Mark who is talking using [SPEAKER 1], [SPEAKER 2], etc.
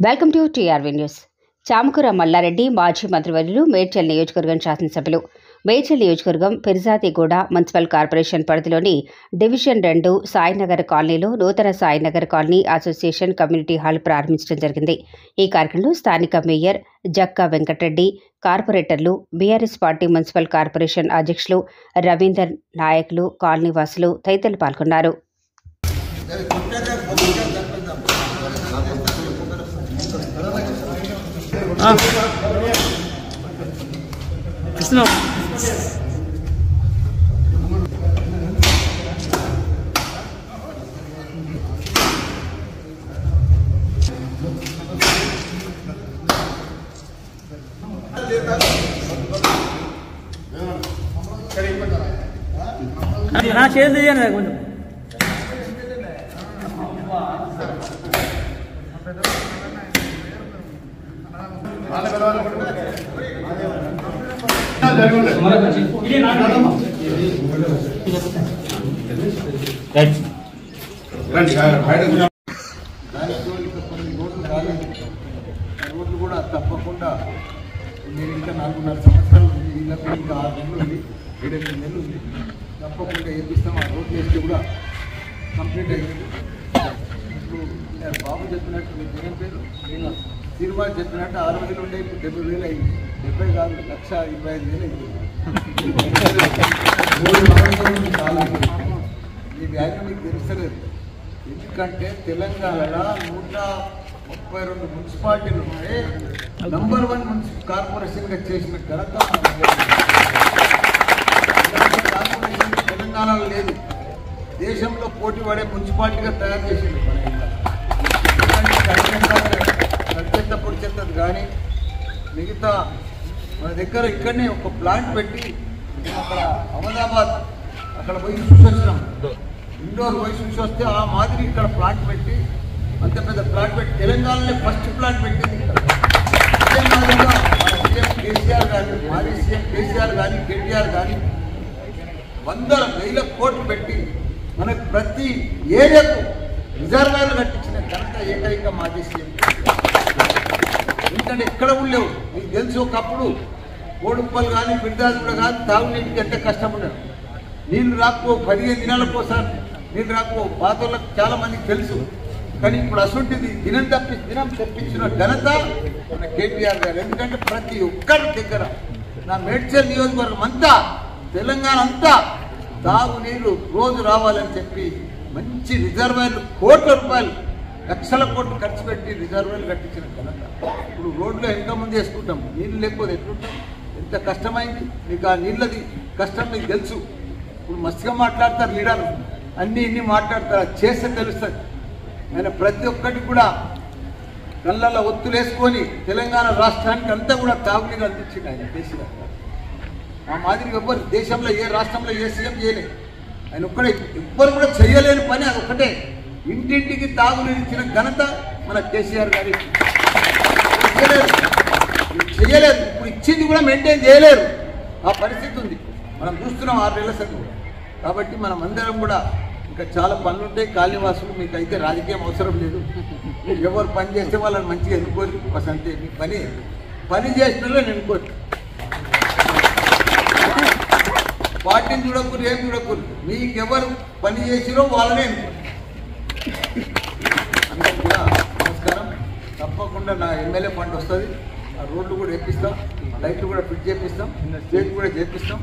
[SPEAKER 1] Welcome to TRV news. Chamakura Mallareddy మాజీ మంత్రివర్యులు మేడ్చల్ నియోజకవర్గం శాసనసభ్యులు. మేడ్చల్ నియోజకవర్గం ఫిర్జాదిగూడ మున్సిపల్ కార్పొరేషన్ పరిధిలోని డివిజన్ 2 సాయినగర్ కాలనీలో నూతన Sainagar colony association community hall ప్రారంభించడం జరిగింది. ఈ కార్యక్రమంలో స్థానిక మేయర్ జక్కా వెంకటరెడ్డి, కార్పొరేటర్లు, బీఆర్ఎస్ పార్టీ మున్సిపల్ కార్పొరేషన్ అధ్యక్షులు రవీందర్, నాయకులు, కాలనీవాసులు తదితరులు పాల్గొన్నారు.
[SPEAKER 2] కొంచెం
[SPEAKER 3] రోడ్లు కూడా తప్పకుండా నేను ఇంకా 4.5 సంవత్సరాలు ఉంది, ఇంకా 6 నెలలు ఉంది, 7-8 నెలలు ఉంది, తప్పకుండా వేపిస్తాం. ఆ రోడ్లు వేస్తే కూడా కంప్లీట్ అయ్యింది. ఇప్పుడు బాబు చెప్పినట్టు ఏం పేరు శ్రీనివాస్ చెప్పినట్టు 6,000 ఉండే, ఇప్పుడు 70,000 అయింది. 70 కాదు, 1,25,000 అయింది. చాలా ఈ వ్యాఖ్య మీకు తెలుస్తలేదు. ఎందుకంటే తెలంగాణలో 132 మున్సిపాలిటీలు ఉంటే నంబర్ 1 మున్సిపల్ కార్పొరేషన్గా చేసిన ఘనత కార్పొరేషన్ తెలంగాణలో లేదు. దేశంలో పోటీ పడే మున్సిపాలిటీగా తయారు చేసింది. చెత్త పొడి చెత్తది కానీ మిగతా మన దగ్గర ఇక్కడనే ఒక ప్లాంట్ పెట్టి అక్కడ అహ్మదాబాద్ అక్కడ పోయి చూసి వచ్చినాం. ఇండోర్ పోయి చూసి వస్తే ఆ మాదిరి ఇక్కడ ప్లాంట్ పెట్టి, అంత పెద్ద ప్లాంట్ పెట్టి తెలంగాణలో ఫస్ట్ ప్లాంట్ పెట్టింది ఇక్కడ. అదే మాదిరిగా మన సీఎం కేసీఆర్ కానీ, మాజీ సీఎం కేసీఆర్ కానీ, కేటీఆర్ కానీ 100,000 కోట్లు పెట్టి మనకు ప్రతి ఏరియాకు రిజర్వాయర్లు కట్టించిన ఘనత ఏకైక మాజీ సీఎం. ఎందుకంటే ఎక్కడ ఉండలేవు. మీకు తెలుసు, ఒకప్పుడు కోడుప్పలు కానీ బిడ్డాలు కానీ తాగునీటికి ఎంత కష్టం ఉండదు. నీళ్లు రాకపో 15 దినాలకు ఒకసారి నీళ్ళు రాకపో పాతలకు చాలా మందికి తెలుసు. కానీ ఇప్పుడు అసొంటిది దినం తెప్పించిన ఘనత మన కేటీఆర్ గారు. ఎందుకంటే ప్రతి ఒక్కరి దగ్గర నా మేడ్చల్ నియోజకవర్గం అంతా, తెలంగాణ అంతా తాగునీరు రోజు రావాలని చెప్పి మంచి రిజర్వాయర్లు కోట్ల రూపాయలు, లక్షల కోట్లు ఖర్చు పెట్టి రిజర్వాయర్లు కట్టించిన ఘనత. ఇప్పుడు రోడ్లో ఇంకా ముందు వేసుకుంటాం, నీళ్ళు లేకపోతే ఎట్లుంటాం? ఎంత కష్టమైంది. మీకు ఆ నీళ్ళది కష్టం మీకు తెలుసు. ఇప్పుడు మస్తుగా మాట్లాడతారు లీడర్లు, ఇన్ని మాట్లాడతారు, చేస్తే తెలుస్తుంది. ఆయన ప్రతి ఒక్కటి కూడా కళ్ళల్లో ఒత్తులు వేసుకొని తెలంగాణ రాష్ట్రానికి అంతా కూడా తాగునీరు అందించింది ఆయన కేసీఆర్. ఆ మాదిరి ఎవ్వరు దేశంలో ఏ రాష్ట్రంలో ఏ సీఎం చేయలేదు. ఆయన ఒక్కడే, ఎవ్వరు కూడా చేయలేని పని అది ఒక్కటే. ఇంటింటికి తాగునీరు ఇచ్చిన ఘనత మన కేసీఆర్ గారి. చేయలేదు, ఇప్పుడు ఇచ్చింది కూడా మెయింటైన్ చేయలేరు. ఆ పరిస్థితి ఉంది, మనం చూస్తున్నాం 6 నెలల సంగతి. కాబట్టి మనం అందరం కూడా ఇంకా చాలా పనులు ఉంటాయి. కాలనీవాసులు మీకు అయితే రాజకీయం అవసరం లేదు. ఎవరు పని చేస్తే వాళ్ళని మంచిగా ఎన్నుకోరు. బస్ అంతే. మీ పని చేసిన వాళ్ళని ఎన్నుకోరు. పార్టీని చూడకూరు, ఏం చూడకూరు. మీకు ఎవరు పని చేసిరో వాళ్ళనే ఎన్నుకోరు. అందరూ కూడా నమస్కారం. తప్పకుండా నా ఎమ్మెల్యే ఫండ్ వస్తుంది. ఆ రోడ్లు కూడా వేపిస్తాం, లైట్లు కూడా ఫిట్ చేపిస్తాం, స్టేజ్ కూడా చేపిస్తాం.